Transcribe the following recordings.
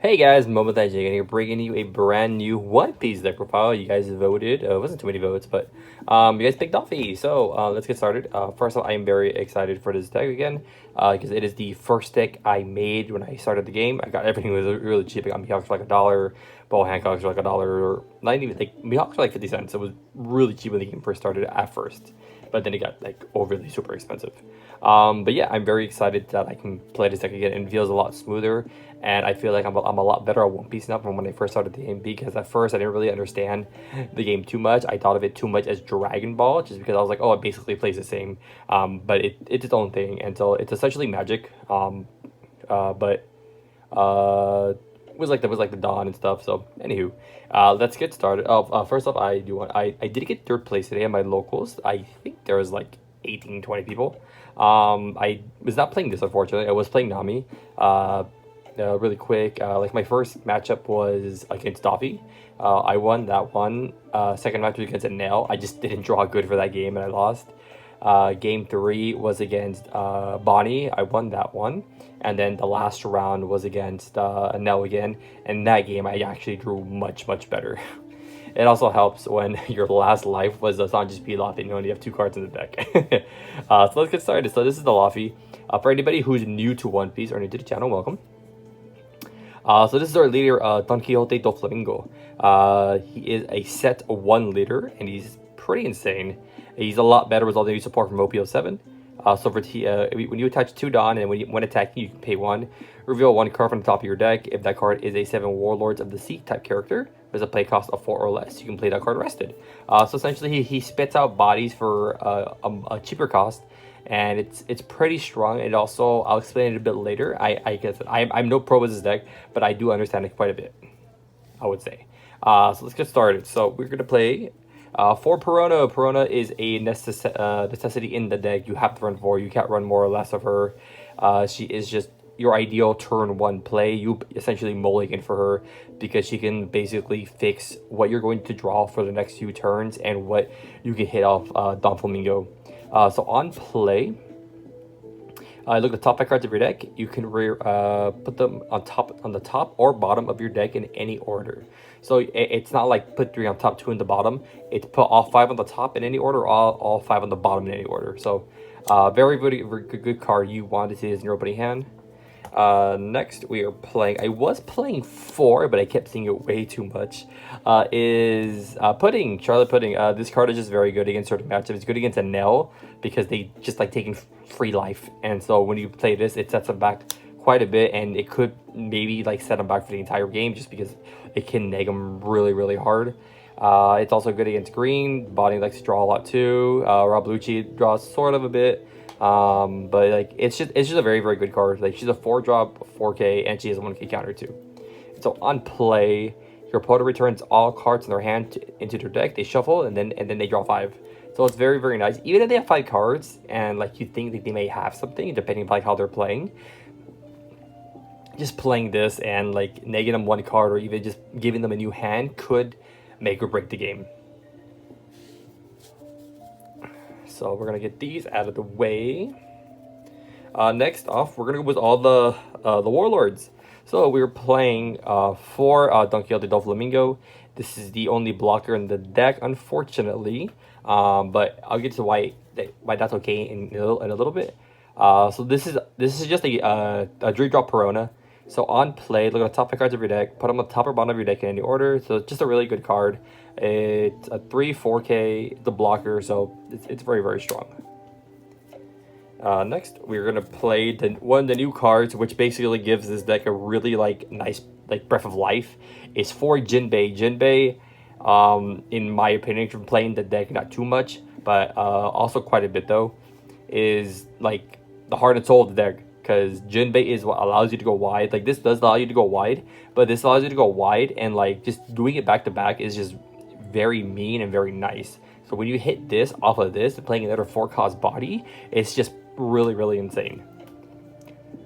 Hey guys, mometaijankguy here, bringing you a brand new One Piece deck profile. You guys voted. It wasn't too many votes, but you guys picked Doffy. So let's get started. First off, I am very excited for this deck again because it is the first deck I made when I started the game. I got everything was really cheap. I got Mihawks for like $1, Ball Hancocks for like $1, or not even like Mihawks for like 50 cents. It was really cheap when the game first started at first, but then it got like overly super expensive. But yeah, I'm very excited that I can play this deck again, and it feels a lot smoother. And I feel like I'm a lot better at One Piece now from when I first started the game, because at first I didn't really understand the game too much. I thought of it too much as Dragon Ball, just because I was like, oh, it basically plays the same. But it's its own thing, and so it's essentially magic. But it was like the Dawn and stuff. So anywho, let's get started. First off, I did get third place today at my locals. I think there was like 18, 20 people. I was not playing this, unfortunately. I was playing Nami. Really quick, like my first matchup was against Doffy. I won that one. Second match was against a Nail. I just didn't draw good for that game and I lost. Game 3 was against Bonnie. I won that one. And then the last round was against a Nail again. And that game I actually drew much better. It also helps when your last life was a Sanji's Pilaf and you only have 2 cards in the deck. So let's get started. So this is the Luffy. For anybody who's new to One Piece or new to the channel, welcome. So this is our leader, Donquixote Doflamingo. He is a set 1 leader, and he's pretty insane. He's a lot better with all the new support from OP07. So for when you attach 2 Don, and when attacking, you can pay 1. Reveal 1 card from the top of your deck. If that card is a 7 Warlords of the Sea type character, with a play cost of 4 or less, you can play that card rested. So essentially, he spits out bodies for a cheaper cost. And it's pretty strong. It also, I'll explain it a bit later. I guess I'm no pro with this deck, but I do understand it quite a bit, I would say. So let's get started. So we're gonna play for Perona. Perona is a necessity in the deck. You have to run 4. You can't run more or less of her. She is just your ideal turn 1 play. You essentially mulligan for her because she can basically fix what you're going to draw for the next few turns and what you can hit off Doflamingo. So on play, look at the top 5 cards of your deck. You can put them on the top or bottom of your deck in any order. So it's not like put 3 on top, 2 in the bottom. It's put all 5 on the top in any order, or all 5 on the bottom in any order. So very good card. You want to see this in your opening hand. Next we are playing, I was playing 4, but I kept seeing it way too much, is Pudding, Charlotte Pudding. This card is just very good against certain matchups. It's good against a Nell because they just like taking free life, and so when you play this, it sets them back quite a bit, and it could maybe like set them back for the entire game just because it can neg them really hard. It's also good against green. Bonnie likes to draw a lot too. Rob Lucci draws sort of a bit. But like it's just a very good card. Like she's a 4-drop 4K, and she has a 1K counter too. So on play, your opponent returns all cards in their hand into their deck. They shuffle and then they draw 5. So it's very nice. Even if they have 5 cards and like you think that they may have something, depending on like how they're playing, just playing this and like negating them 1 card or even just giving them a new hand could make or break the game. So we're gonna get these out of the way. Next off, we're gonna go with all the Warlords. So we're playing for Donquixote Doflamingo. This is the only blocker in the deck, unfortunately. But I'll get to why that's okay in a little bit. So this is just a 3-drop Perona. So on play, look at the top 5 cards of your deck, put them on the top or bottom of your deck in any order. So it's just a really good card. It's a 3-4K, the blocker, so it's very strong. Next, we're gonna play one of the new cards, which basically gives this deck a really like nice like breath of life. It's for Jinbei. Jinbei, in my opinion, from playing the deck not too much, but also quite a bit though, is like the heart and soul of the deck. Because Jinbei is what allows you to go wide. Like this does allow you to go wide, but this allows you to go wide, and like just doing it back to back is just very mean and very nice. So when you hit this off of this and playing another 4-cost body, it's just really insane.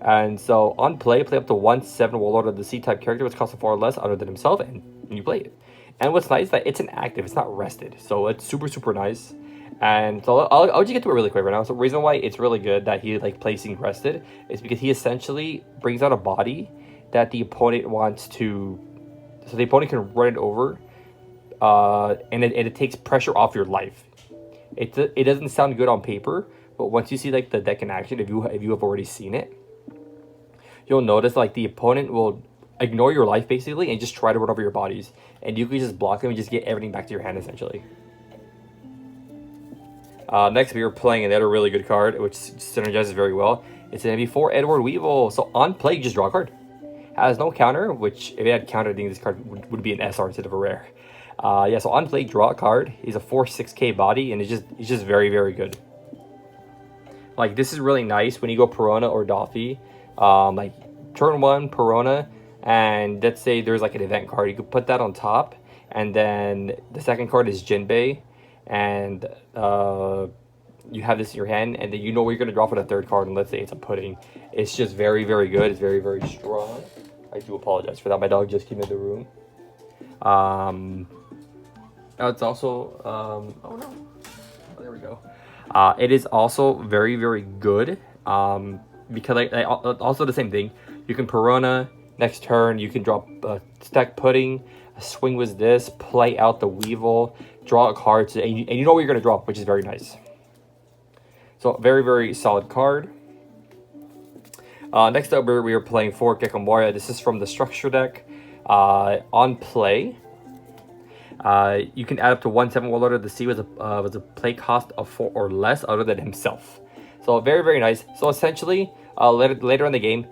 And so on play up to 1 7 Warlord of the Sea type character which costs 4 or less other than himself, and you play it. And what's nice is that it's an active, it's not rested, so it's super nice. And so I'll just get to it really quick right now. So the reason wwhy it's really good that he like placing rested is because he essentially brings out a body that the opponent wants to, so the opponent can run it over, and it takes pressure off your life. It doesn't sound good on paper, but once you see like the deck in action, if you have already seen it, you'll notice like the opponent will ignore your life basically and just try to run over your bodies, and you can just block them and just get everything back to your hand essentially. Next, we are playing another really good card, which synergizes very well. It's going to be for Edward Weevil. So on play, you just draw a card. Has no counter, which if it had counter, I think this card would be an SR instead of a rare. Yeah, so on play, draw a card. He's a 4/6K body, and it's just very, very good. Like, this is really nice when you go Perona or Doffy. Like, turn 1, Perona, and let's say there's like an event card. You could put that on top, and then the second card is Jinbei, and you have this in your hand, and then you know what you're going to draw for the third card, and let's say it's a pudding. It's just very, very good. It's very, very strong. I do apologize for that. My dog just came in the room. It's also, oh no. Oh, there we go. It is also very, very good, because also the same thing. You can Perona, next turn, you can drop stack pudding, swing with this, play out the Weevil, draw a card, and you know what you're going to draw, which is very nice. So, very, very solid card. Next up, we are playing for Gekomoria. This is from the structure deck. On play, you can add up to 1/7 Warlord of the Sea with a play cost of 4 or less other than himself. So, very, very nice. So, essentially, later in the game,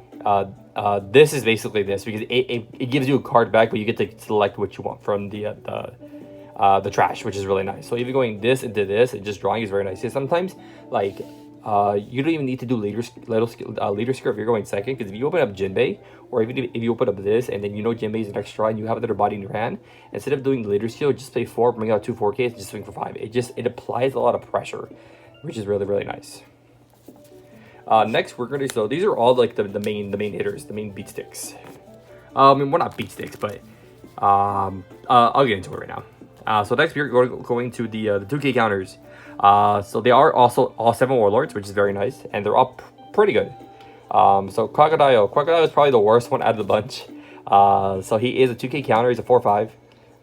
this is basically this, because it gives you a card back, but you get to select what you want from the trash, which is really nice. So even going this into this and just drawing is very nice. And sometimes, like, you don't even need to do leader skill if you're going second, because if you open up Jinbei, or even if you open up this, and then you know Jinbei is the next try, and you have another body in your hand, instead of doing the leader skill, just play 4, bring out 2 4Ks, and just swing for 5. It applies a lot of pressure, which is really, really nice. Next, we're gonna, so these are all like the main hitters, the main beat sticks. I mean, we're not beat sticks, but I'll get into it right now. So next, we're going to the 2K counters. So they are also all 7 Warlords, which is very nice, and they're all pretty good. So Crocodile is probably the worst one out of the bunch. So he is a 2K counter. He's a 4/5.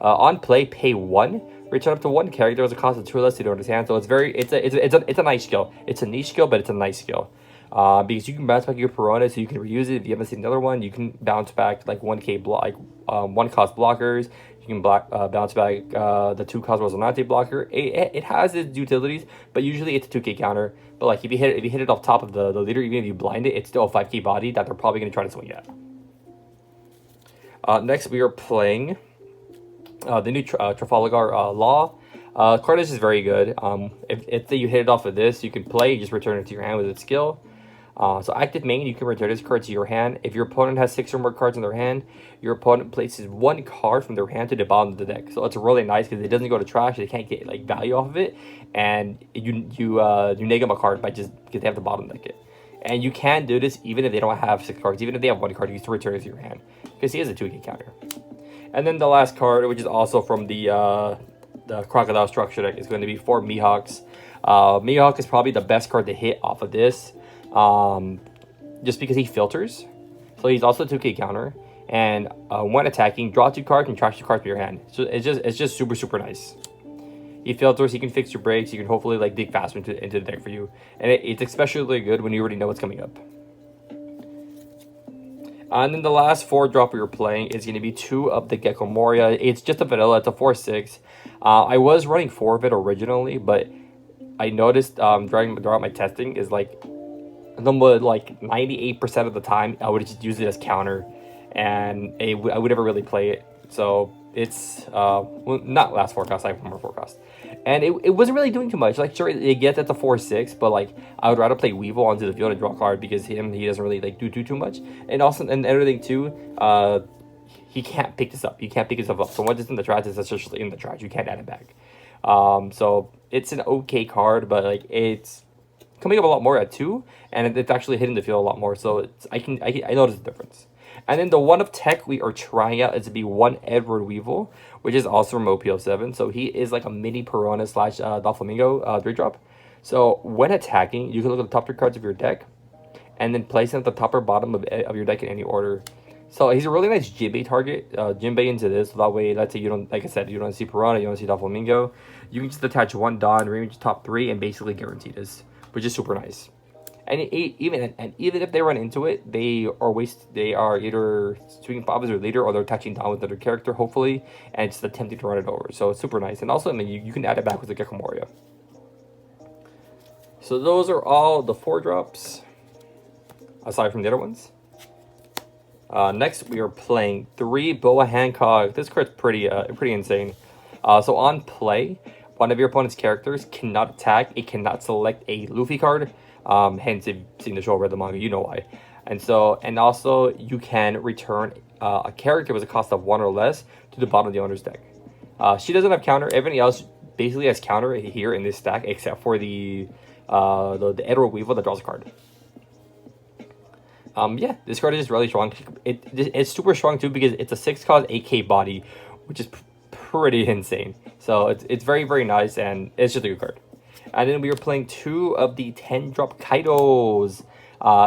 On play, pay 1. Return up to 1 character as a cost of 2 less to do in his hand. So it's a nice skill. It's a niche skill, but it's a nice skill. Because you can bounce back your Perona, so you can reuse it. If you haven't seen another one, you can bounce back like 1K block, like 1 cost blockers. You can bounce back the 2 cost Resonante blocker. It has its utilities, but usually it's a 2K counter. But like if you hit it off top of the leader, even if you blind it, it's still a 5K body that they're probably going to try to swing at. Next, we are playing the new Trafalgar Law. Card is very good. If you hit it off of this, you can play, just return it to your hand with its skill. So active main, you can return this card to your hand. If your opponent has 6 or more cards in their hand, your opponent places 1 card from their hand to the bottom of the deck. So it's really nice because it doesn't go to trash. They can't get like value off of it, and you neg them a card by just because they have the bottom deck it. And you can do this even if they don't have 6 cards. Even if they have 1 card, you can return it to your hand because he has a 2K counter. And then the last card, which is also from the Crocodile structure deck, is going to be for Mihawks. Mihawk is probably the best card to hit off of this. Just because he filters, so he's also a 2K counter, and when attacking, draw 2 cards and trash 2 cards from your hand. So it's just super nice. He filters, he can fix your breaks, you can hopefully like dig faster into the deck for you, and it's especially good when you already know what's coming up. And then the last 4-drop we were playing is going to be 2 of the Gekomoria. It's just a vanilla, it's a 4/6. I was running 4 of it originally, but I noticed throughout my testing is like 98% of the time I would just use it as counter, and I would never really play it. So it's well, not last forecast, I have 1 more forecast, and it wasn't really doing too much. Like sure, it gets at the 4/6, but like I would rather play Weevil onto the field and draw a card because he doesn't really like do too much, and also and everything too. He can't pick this up. You can't pick this up. So once it's in the trash, it's essentially in the trash. You can't add it back. So it's an okay card, but like it's coming up a lot more at 2, and it's actually hitting the field a lot more. So I notice the difference. And then the one of tech we are trying out is to be 1 Edward Weevil, which is also from OPO7. So he is like a mini Perona / Doflamingo 3-drop. So when attacking, you can look at the top 3 cards of your deck, and then place them at the top or bottom of your deck in any order. So he's a really nice Jinbei target. Jinbei into this, so that way, let's say you don't, like I said, you don't see Piranha, you don't see Doflamingo, you can just attach one Don, range top 3, and basically guarantee this, which is super nice. And even if they run into it, they are either swinging Bobbers or leader, or they're touching down with another character, hopefully, and just attempting to run it over. So it's super nice. And also, I mean, you can add it back with the Gecko Moria. So those are all the 4-drops, aside from the other ones. Next, we are playing 3 Boa Hancock. This card's pretty insane. So on play, one of your opponent's characters cannot attack. It cannot select a Luffy card. Hence, if you've seen the show or read the manga, you know why. And also, you can return a character with a cost of 1 or less to the bottom of the owner's deck. She doesn't have counter. Everything else basically has counter here in this stack, except for the Edward Weevil that draws a card. Yeah, this card is just really strong. It's super strong too because it's a 6-cost 8K body, which is pretty insane. So it's very, very nice, and it's just a good card. And then we are playing 2 of the 10-drop Kaidos.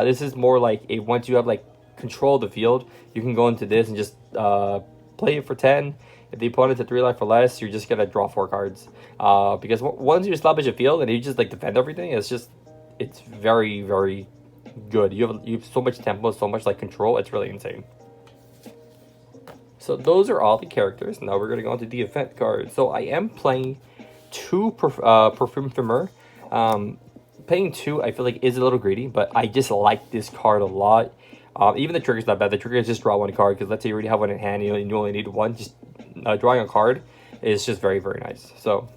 This is more like once you have like control of the field, you can go into this and just play it for 10. If the opponent's at 3 life or less, you're just gonna draw 4 cards. Because once you establish a field and you just like defend everything, it's very, very good. You have so much tempo, so much like control. It's really insane. So those are all the characters. Now we're gonna go into the event cards. So I am playing 2 Perfume Ephemer. Playing 2 I feel like is a little greedy, but I just like this card a lot. Even the trigger's not bad. The trigger is just draw 1 card, because let's say you already have one in hand, you only need 1. Just drawing a card is just very, very nice. So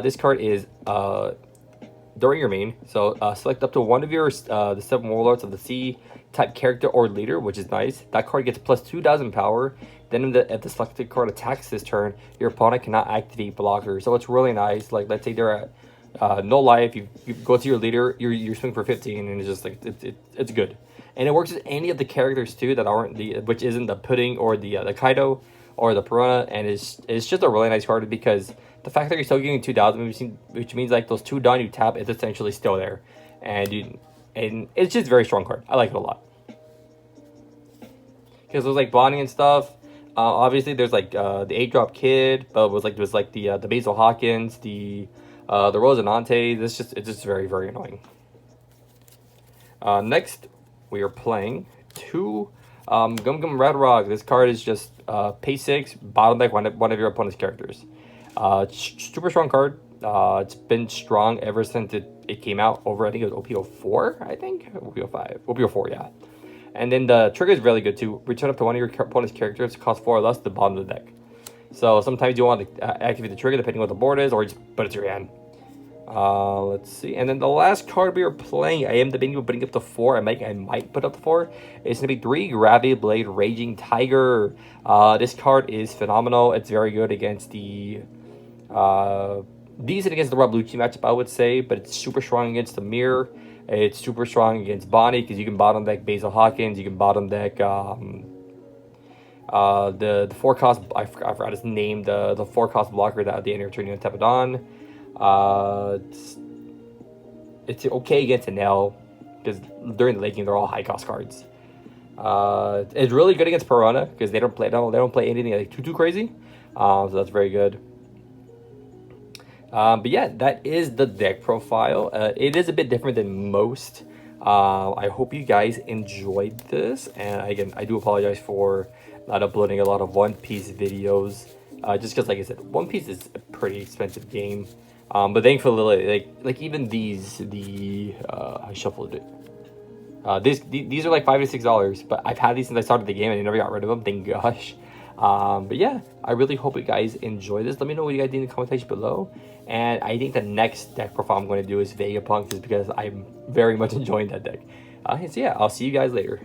this card is during your main. So select up to one of your the 7 Warlords of the Sea type character or leader, which is nice. That card gets plus 2,000 power. Then if the selected card attacks this turn, your opponent cannot activate blocker. So it's really nice. Like, let's say they're at no life, you go to your leader, you swing for 15, and it's just like it's good. And it works with any of the characters too that aren't which isn't the Pudding or the Kaido or the Piranha, and it's just a really nice card because the fact that you're still getting 2,000, which means like those 2 Don you tap, it's essentially still there, and it's just a very strong card. I like it a lot because there's like bonding and stuff. Obviously, there's like the 8-drop Kid, but there's like the Basil Hawkins, the Rosinante. It's just very, very annoying. Next, we are playing 2 Gum Gum Red Rock. This card is just pay 6, bottom deck one of your opponent's characters. Super strong card. It's been strong ever since it came out over, I think it was OP04, I think? OP05. OP04, yeah. And then the trigger is really good too. Return up to one of your opponent's characters, cost 4 or less, the bottom of the deck. So sometimes you want to activate the trigger depending on what the board is, or just put it to your hand. Let's see. And then the last card we are playing, I am debating putting up to 4. I might put up to 4. It's going to be 3 Gravity Blade Raging Tiger. This card is phenomenal. It's very good against the decent against the Rob Lucci matchup, I would say, but it's super strong against the Mirror. It's super strong against Bonnie because you can bottom deck Basil Hawkins. You can bottom deck the 4-cost, I forgot his name, the 4-cost blocker that at the end of your turn you tap it on. It's okay against an L because during the late game they're all high-cost cards. It's really good against Piranha because they don't play anything like too crazy. So that's very good. But yeah, that is the deck profile. It is a bit different than most. I hope you guys enjoyed this, and again, I do apologize for not uploading a lot of One Piece videos, just because, like I said, One Piece is a pretty expensive game. But thankfully, like even these, I shuffled it. These are like $5 to $6, but I've had these since I started the game and I never got rid of them. Thank gosh. But yeah, I really hope you guys enjoy this. Let me know what you guys think in the comment section below. And I think the next deck profile I'm going to do is Vegapunk, just because I'm very much enjoying that deck. So yeah, I'll see you guys later.